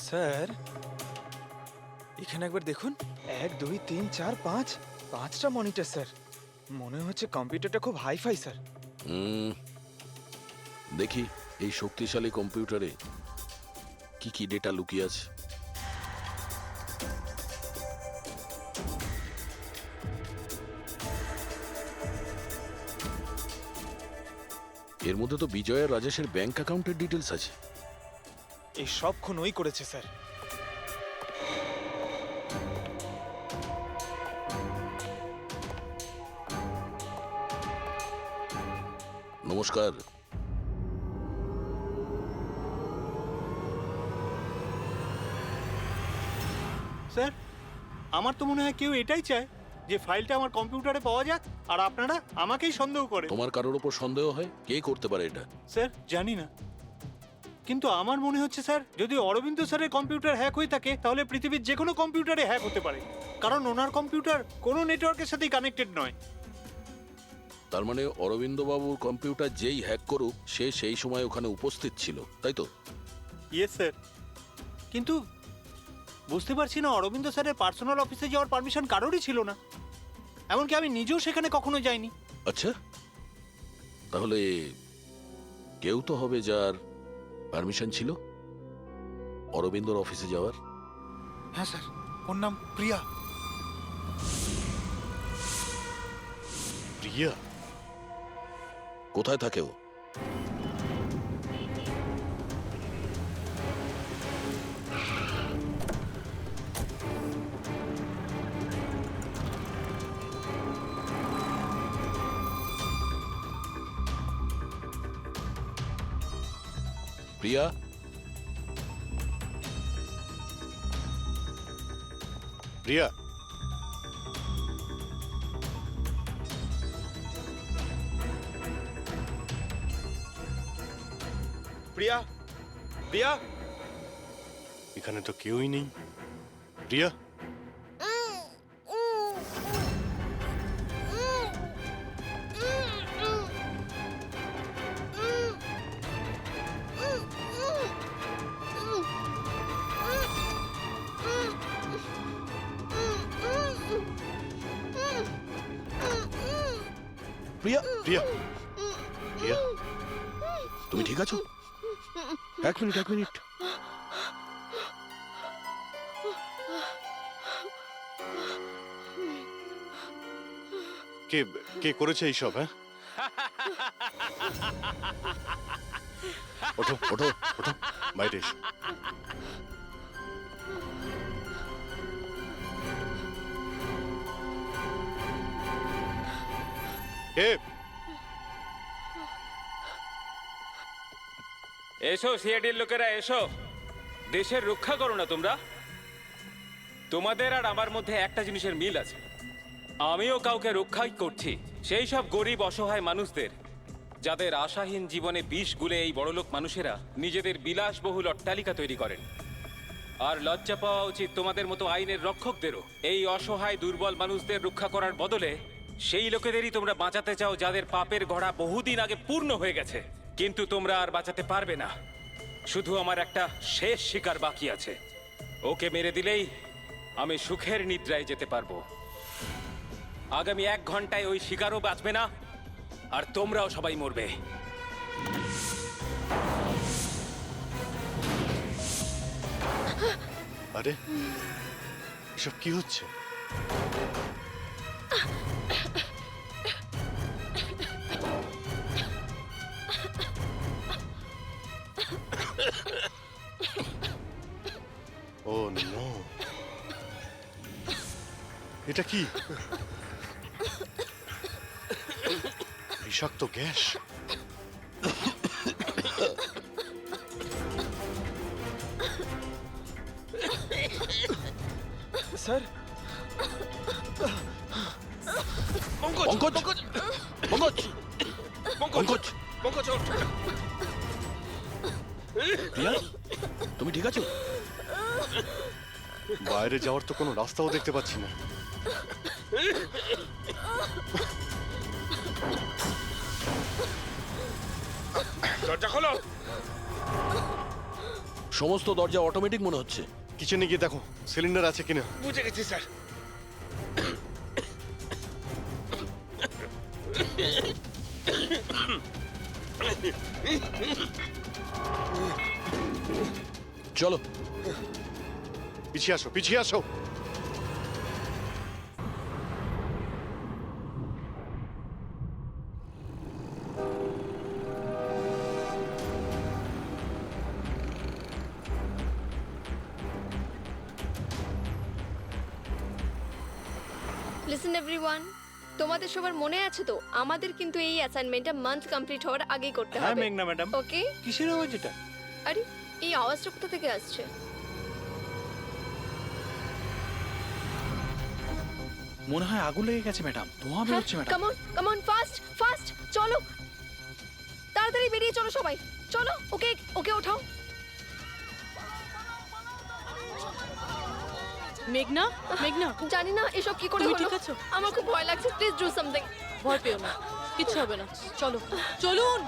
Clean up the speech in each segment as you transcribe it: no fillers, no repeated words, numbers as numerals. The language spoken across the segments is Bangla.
স্যার, এখানে একবার দেখুন। 1 2 3 4 5 5টা মনিটর স্যার। মনে হচ্ছে কম্পিউটারটা খুব হাইফাই স্যার। দেখি এই শক্তিশালী কম্পিউটারে কি কি ডেটা লুকিয়ে আছে। এর মধ্যে তো বিজয় আর রাজেশের ব্যাংক অ্যাকাউন্টের ডিটেলস আছে। এই সব খুন ওই করেছে স্যার। নমস্কার। স্যার, আমার তো মনে হয় কেউ এটাই চায় যে ফাইলটা আমার কম্পিউটারে পাওয়া যাক, আর আপনারা আমাকেই সন্দেহ করে। তোমার কারোর ওপর সন্দেহ হয়? কে করতে পারে এটা? স্যার, জানি না, কিন্তু আমার মনে হচ্ছে স্যার, যদি অরবিন্দ স্যারের কম্পিউটার হ্যাক হয়ে থাকে তাহলে পৃথিবীর যে কোনো কম্পিউটারে হ্যাক হতে পারে, কারণ ওনার কম্পিউটার কোনো নেটওয়ার্কের সাথেই কানেক্টেড নয়। তার মানে অরবিন্দ বাবুর কম্পিউটার যেই হ্যাক করুক সে সেই সময় ওখানে উপস্থিত ছিল, তাই তো? ইয়েস স্যার, কিন্তু বুঝতে পারছি না, অরবিন্দ স্যারের পার্সোনাল অফিসে যাওয়ার পারমিশন কারোরই ছিল না, এমনকি আমি নিজেও সেখানে কখনো যাইনি। আচ্ছা, তাহলে কেউ তো হবে যার পারমিশন ছিল অরবিন্দর অফিসে যাওয়ার। হ্যাঁ স্যার, ওর নাম প্রিয়া। প্রিয়া? কোথায় থাকে ও? প্রিয়া? প্রিয়া, প্রিয়া, প্রিয়া, এখানে তো কেউই নেই। প্রিয়া, প্রিয়া? প্রিয়া, প্রিয়া, তুমি ঠিক আছো? এক মিনিট, এক মিনিট। কে কে করেছে এইসব? হ্যাঁ, ওঠো ওঠো ওঠো, বাইরে এসো। কে? এসো সিআইডির লোকেরা, এসো। দেশের রক্ষা করো না তোমরা? তোমাদের আর আমার মধ্যে একটা জিনিসের মিল আছে, আমিও কাউকে রক্ষাই করছি, সেই সব গরিব অসহায় মানুষদের যাদের আশাহীন জীবনে বিষ গুলে এই বড়লোক মানুষেরা নিজেদের বিলাসবহুল অট্টালিকা তৈরি করেন। আর লজ্জা পাওয়া উচিত তোমাদের মতো আইনের রক্ষকদেরও। এই অসহায় দুর্বল মানুষদের রক্ষা করার বদলে সেই লোকেদেরই তোমরা বাঁচাতে চাও যাদের পাপের ঘোড়া বহুদিন আগে পূর্ণ হয়ে গেছে, কিন্তু তোমরা আর বাঁচাতে পারবে না। শুধু আমার একটা শেষ শিকার বাকি আছে, ওকে মেরে দিলেই আমি সুখের নিদ্রায় যেতে পারবো। আগামী 1 ঘন্টায় ওই শিকারও বাঁচবে না, আর তোমরাও সবাই মরবে। আরে এসব কি হচ্ছে? ও নো, এটা কি? বিষাক্ত গ্যাস। স্যার, পঙ্কজ, পঙ্কজ, পঙ্কজ, পঙ্কজ, পঙ্কজ, ওঠ। প্রিয়া, তুমি ঠিক আছো? বাইরে যাওয়ার তো কোনো রাস্তাও দেখতে পাচ্ছি না। দরজা খোলো। সমস্ত দরজা অটোমেটিক মনে হচ্ছে। কিচেনে গিয়ে দেখো সিলিন্ডার আছে কিনা। বুঝে গেছি স্যার। চলো। পিছিয়ে আসো, পিছিয়ে আসো। লিসেন এভরিওয়ান, তোমাদের সবার মনে আছে তো আমাদের কিন্তু এই অ্যাসাইনমেন্টটা মান্থ কমপ্লিট হওয়ার আগেই করতে হ্যাঁ হবে। মেঘনা ম্যাডাম। ওকে? কিসের আওয়াজ এটা? আরে এই আওয়াজটা কোথা থেকে আসছে? মনে হয় আগুন লেগে গেছে ম্যাডাম, ধোঁয়া বেরোচ্ছে madam. Come on fast fast, চলো তাড়াতাড়ি বেরিয়ে চলো সবাই, চলো। ওকে ওকে ওঠাও। মেঘনা, মেঘনা, জানি না এসব কি করে তুমি হলো। ঠিক আছো? আমার খুব ভয় লাগছে, প্লিজ ডু সামথিং। ভয় পেও না, কিচ্ছু হবে না। চলো, চলুন।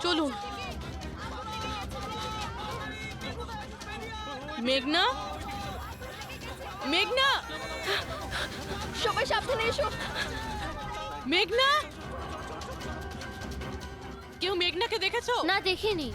চলুন। মেঘনা, মেঘনা, সবাই সাবধানে এসো। মেঘনা, কেউ মেঘনাকে দেখেছো? না, দেখিনি।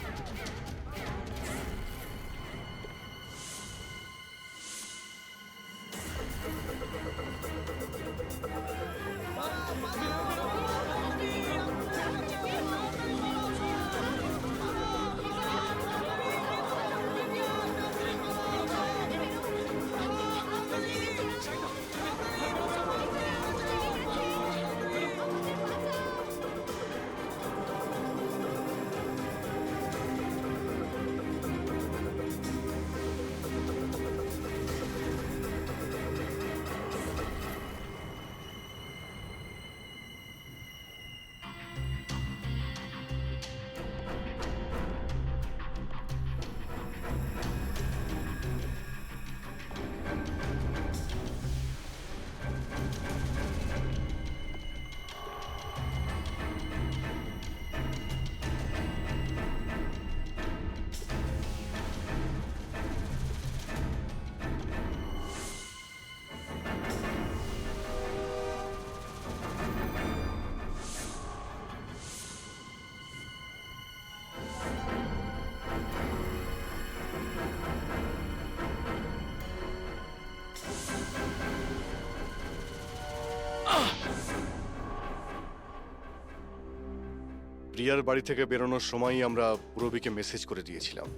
প্রিয়ার বাড়ি থেকে বেরোনোর সময়ই আমরা পূরবীকে মেসেজ করে দিয়েছিলাম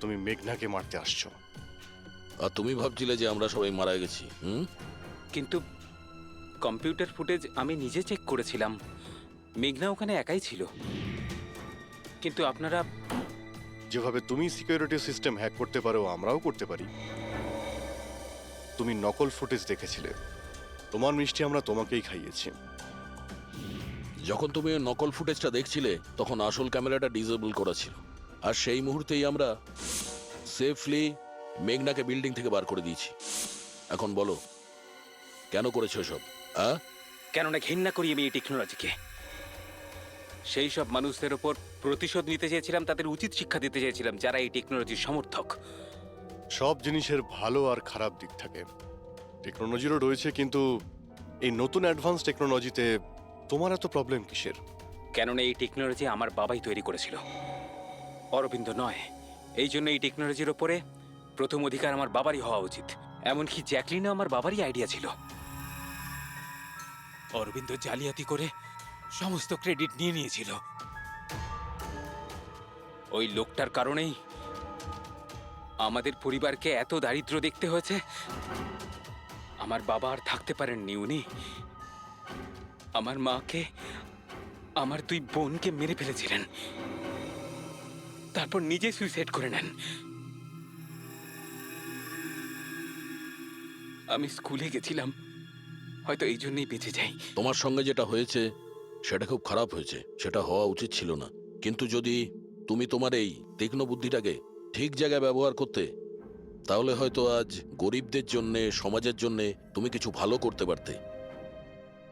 তুমি মেঘনাকে মারতে আসছো। আর তুমি ভাবছিলে যে আমরা সবাই মারা গেছি? কিন্তু কম্পিউটার ফুটেজ আমি নিজে চেক করেছিলাম, মেঘনা ওখানে একাই ছিল। কিন্তু আপনারা যেভাবে তুমি সিকিউরিটি সিস্টেম হ্যাক করতে পারো আমরাও করতে পারি। তুমি নকল ফুটেজ দেখেছিলে, তোমার মিষ্টি আমরা তোমাকেই খাইয়েছি। যখন তুমি ওই নকল ফুটেজটা দেখছিলে তখন আসল ক্যামেরাটা ডিসেবল করা ছিল, আর সেই মুহূর্তেই আমরা সেফলি মেঘনাকে বিল্ডিং থেকে বার করে দিয়েছি। এখন বলো কেন করেছো সব? কেননা ঘৃণা করি আমি এই টেকনোলজিকে। সেই সব মানুষদের ওপর প্রতিশোধ নিতে চেয়েছিলাম, তাদের উচিত শিক্ষা দিতে চেয়েছিলাম যারা এই টেকনোলজির সমর্থক। সব জিনিসের ভালো আর খারাপ দিক থাকে, টেকনোলজিরও রয়েছে, কিন্তু এই নতুন অ্যাডভান্স টেকনোলজিতে তোমার এত প্রবলেম কিসের? কেননা এই টেকনোলজি আমার বাবাই তৈরি করেছিল, অরবিন্দ নয়। এই জন্য এই টেকনোলজির ওপরে প্রথম অধিকার আমার বাবারই হওয়া উচিত। এমনকি জ্যাকলিনও আমার বাবারই আইডিয়া ছিল। অরবিন্দ জালিয়াতি করে সমস্ত ক্রেডিট নিয়ে নিয়েছিল। ওই লোকটার কারণেই আমাদের পরিবারকে এত দারিদ্র দেখতে হয়েছে। আমার বাবা আর থাকতে পারেননি, উনি আমার মাকে আমার দুই বোনকে মেরে ফেলেছিলেন, তারপর নিজে সুইসাইড করে নেন। আমি স্কুলে গেছিলাম, হয়তো এই জন্যই বেঁচে যাই। তোমার সঙ্গে যেটা হয়েছে সেটা খুব খারাপ হয়েছে, সেটা হওয়া উচিত ছিল না। কিন্তু যদি তুমি তোমার এই তীক্ষ্ণ বুদ্ধিটাকে ঠিক জায়গায় ব্যবহার করতে, তাহলে হয়তো আজ গরিবদের জন্যে, সমাজের জন্যে তুমি কিছু ভালো করতে পারতে।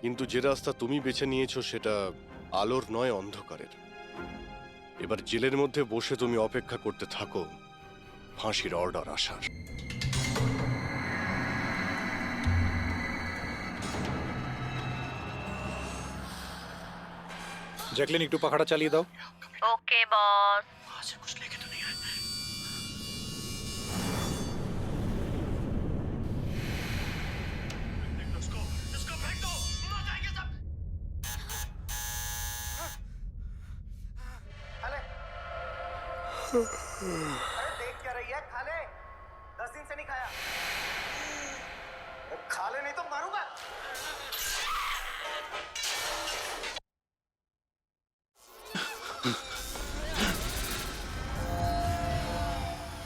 কিন্তু যে রাস্তা তুমি বেছে নিয়েছো সেটা আলোর নয়, অন্ধকারের। এবার জেলের মধ্যে বসে তুমি অপেক্ষা করতে থাকো ফাঁসির অর্ডার আসার। জ্যাকলিন একটু পাখাটা চালিয়ে দাও। ওকে বস। देख क्या रही है? खा ले, 10 दिन से नहीं खाया। खा ले नहीं तो मारूंगा।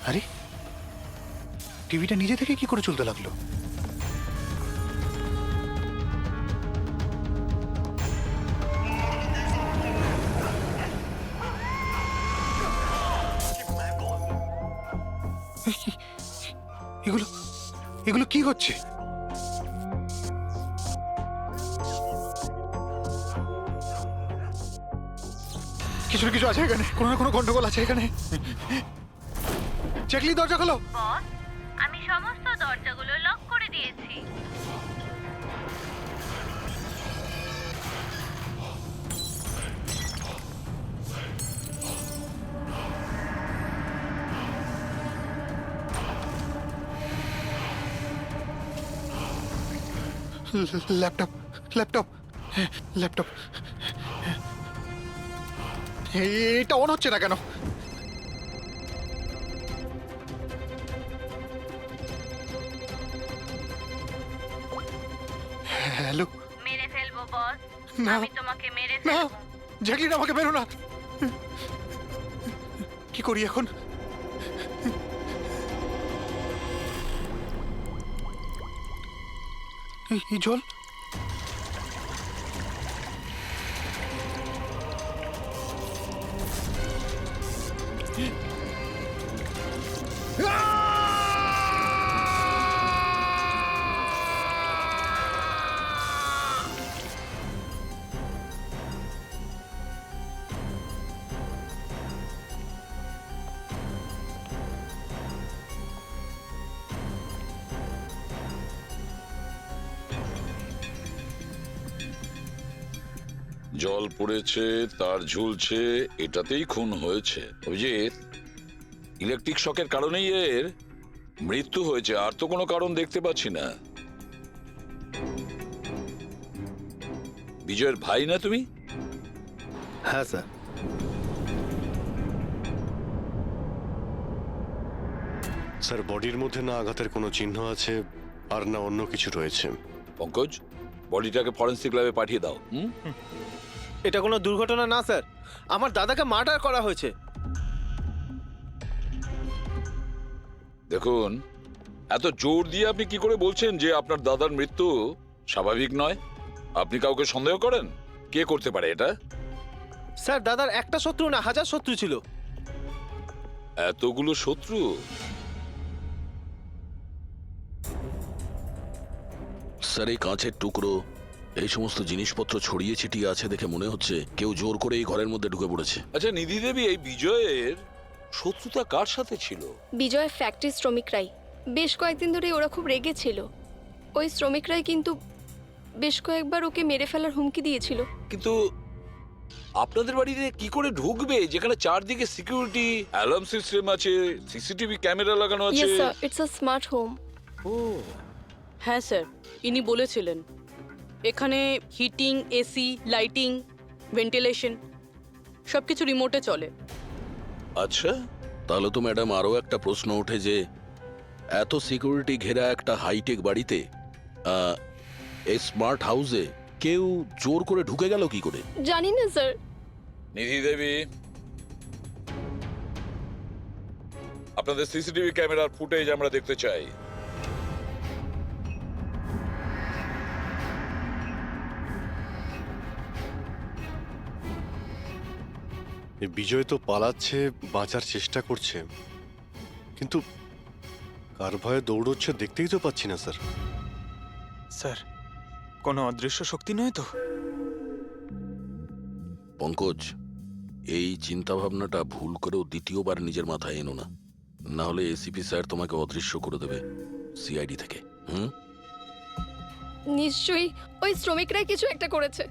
আরে টিভিটা নিজে থেকে কি করে চলতে লাগলো? এগুলো এগুলো কি হচ্ছে? কিছু না কিছু আছে এখানে, কোনো না কোনো গন্ডগোল আছে এখানে। জ্যাকলিন দরজা খোলো। বস, আমি সমস্ত দরজাগুলো লক করে দিয়েছি। ল্যাপটপ ল্যাপটপ ল্যাপটপ এটা অন হচ্ছে না কেন? হ্যালো। মেরে ফেলবো বস, না। আমি তোমাকে মেরে না ফেলবো। জ্যাকলিন, আমাকে বেরো না। কি করি এখন? এই জল। জল পড়েছে, তার ঝুলছে, এটাতেই খুন হয়েছে। অভিজিৎ, ইলেকট্রিক শকের কারণেই এর মৃত্যু হয়েছে, আর তো কোনো কারণ দেখতে পাচ্ছি না। বিজয়ের ভাই না তুমি? হ্যাঁ স্যার। স্যার, বডির মধ্যে না আঘাতের কোনো চিহ্ন আছে আর না অন্য কিছু রয়েছে। পঙ্কজ, বডিটাকে ফরেন্সিক ল্যাবে পাঠিয়ে দাও। এটা কোনো দুর্ঘটনা না স্যার, আমার দাদাকে মার্ডার করা হয়েছে। দেখুন, এত জোর দিয়ে আপনি কি করে বলছেন যে আপনার দাদার মৃত্যু স্বাভাবিক নয়? আপনি কাউকে সন্দেহ করেন? কে করতে পারে এটা? স্যার, দাদার একটা শত্রু না, হাজার শত্রু ছিল। এতগুলো শত্রু? স্যার, এই কাঁচের টুকরো, এই সমস্ত জিনিসপত্র ছড়িয়ে ছিটিয়ে আছে দেখে মনে হচ্ছে কেউ জোর করে এই ঘরের মধ্যে ঢুকে পড়েছে। আচ্ছা নিধি দেবী, এই বিজয়ের শত্রুতা কার সাথে ছিল? বিজয় ফ্যাক্টরি শ্রমিকরাই। বেশ কয়েকদিন ধরে ওরা খুব রেগে ছিল। ওই শ্রমিকরাই কিন্তু বেশ কয়েকবার ওকে মেরে ফেলার হুমকি দিয়েছিল। কিন্তু আপনাদের বাড়িতে কি করে ঢুকবে যেখানে চারদিকে সিকিউরিটি, অ্যালার্ম সিস্টেম আছে, সিসিটিভি ক্যামেরা লাগানো আছে? Yes sir, it's a smart home. ও, হ্যাঁ স্যার, ইনি বলেছিলেন এখানে হিটিং, এসি, লাইটিং, ভেন্টিলেশন সবকিছু রিমোটে চলে। আচ্ছা, তাহলে তো ম্যাডাম আরও একটা প্রশ্ন ওঠে যে এত সিকিউরিটি ঘেরা একটা হাইটেক বাড়িতে, এই স্মার্ট হাউসে কেউ জোর করে ঢুকে গেল কি করে? জানি না স্যার। নিধি দেবী, আপনাদের সিসিটিভি ক্যামেরার ফুটেজ আমরা দেখতে চাই। এই বিজয় তো পালাচ্ছে, বাঁচার চেষ্টা করছে, কিন্তু কার ভয়ে দৌড়চ্ছে দেখতেই তো পাচ্ছি না স্যার। স্যার, কোনো অদৃশ্য শক্তি নয় তো? পঙ্কজ, এই চিন্তাভাবনাটা ভুল করেও দ্বিতীয়বার নিজের মাথায় এনো না, না হলে এসিপি স্যার তোমাকে অদৃশ্য করে দেবে সিআইডি থেকে। নিশ্চয়ই ওই শ্রমিকরাই কিছু একটা করেছে।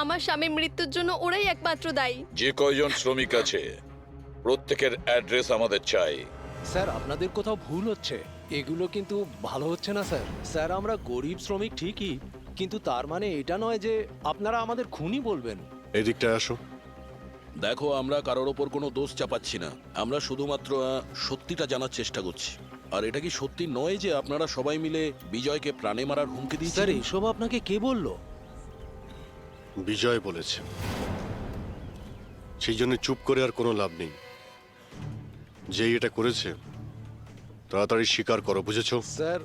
আমার স্বামীর মৃত্যুর জন্য ওরাই একমাত্র দায়ী। যে কয়জন শ্রমিক আছে প্রত্যেকের অ্যাড্রেস আমাদের চাই। স্যার, আপনাদের কোথাও ভুল হচ্ছে, এগুলো কিন্তু ভালো হচ্ছে না স্যার। স্যার, আমরা গরিব শ্রমিক ঠিকই, কিন্তু তার মানে এটা নয় যে আপনারা আমাদের খুনি বলবেন। এই দিকটায় আসো। দেখো, আমরা কারোর ওপর কোনো দোষ চাপাচ্ছি না, আমরা শুধুমাত্র সত্যিটা জানার চেষ্টা করছি। আর এটা কি সত্যি নয় যে আপনারা সবাই মিলে বিজয়কে প্রাণে মারার হুমকি দিয়েছেন? স্যার, এসব আপনাকে কে বললো? বিজয় বলেছে, সেই জন্য চুপ করে আর কোনো লাভ নেই। যেই এটা করেছে তাড়াতাড়ি স্বীকার করো, বুঝেছো? স্যার,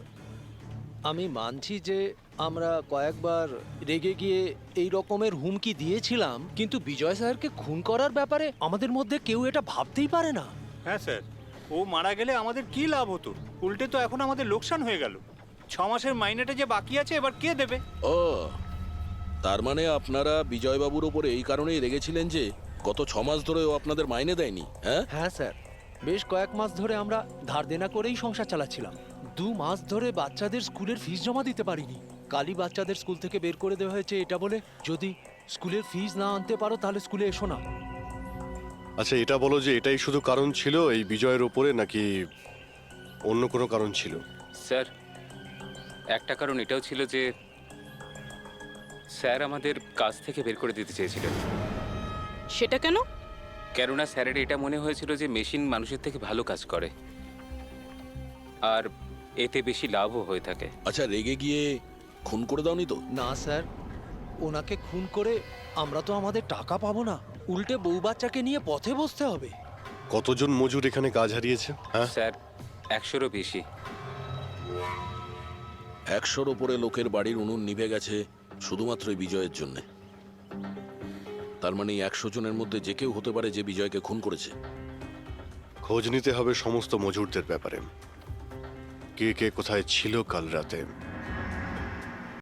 আমি মানছি যে আমরা কয়েকবার রেগে গিয়ে এই রকমের হুমকি দিয়েছিলাম, কিন্তু বিজয় স্যারকে খুন করার ব্যাপারে আমাদের মধ্যে কেউ এটা ভাবতেই পারে না। হ্যাঁ স্যার, ও মারা গেলে আমাদের কি লাভ হতো? উল্টে তো এখন আমাদের লোকসান হয়ে গেল। 6 মাসের মাইনেটা যে বাকি আছে এবার কে দেবে? ও, তার মানে আপনারা বিজয়বাবুর ওপরে এই কারণেই রেগেছিলেন যে গত 6 মাস ধরে ও আপনাদের মাইনে দেয়নি? হ্যাঁ হ্যাঁ স্যার, বেশ কয়েক মাস ধরে আমরা ধার দেনা করেই সংসার চালাচ্ছিলাম। 2 মাস ধরে বাচ্চাদের স্কুলের ফিস জমা দিতে পারিনি। কালই বাচ্চাদের স্কুল থেকে বের করে দেওয়া হয়েছে এটা বলে, যদি স্কুলের ফিস না আনতে পারো তাহলে স্কুলে এসো না। আচ্ছা, এটা বলো যে এটাই শুধু কারণ ছিল এই বিজয়ের ওপরে, নাকি অন্য কোনো কারণ ছিল? স্যার, একটা কারণ এটাও ছিল যে স্যার আমাদের কাজ থেকে বের করে দিতে চেয়েছিলেন। সেটা কেন? কেননা স্যারের এটা মনে হয়েছিল যে মেশিন মানুষের থেকে ভালো কাজ করে আর এতে বেশি লাভও হয়ে থাকে। আচ্ছা, রেগে গিয়ে খুন করে দাওনি তো? না স্যার, ওনাকে খুন করে আমরা তো আমাদের টাকা পাবো না, উল্টে বউ বাচ্চাকে নিয়ে পথে বসতে হবে। কতজন মজুর এখানে কাজ হারিয়েছে? হ্যাঁ স্যার, 100-রও বেশি। 100-র ওপরে লোকের বাড়ির উনুন নিভে গেছে শুধুমাত্র এই বিজয়ের জন্যে। তার মানে 100 জনের মধ্যে যে কেউ হতে পারে যে বিজয়কে খুন করেছে। খোঁজ নিতে হবে সমস্ত মজুরদের ব্যাপারে, কে কে কোথায় ছিল কাল রাতে।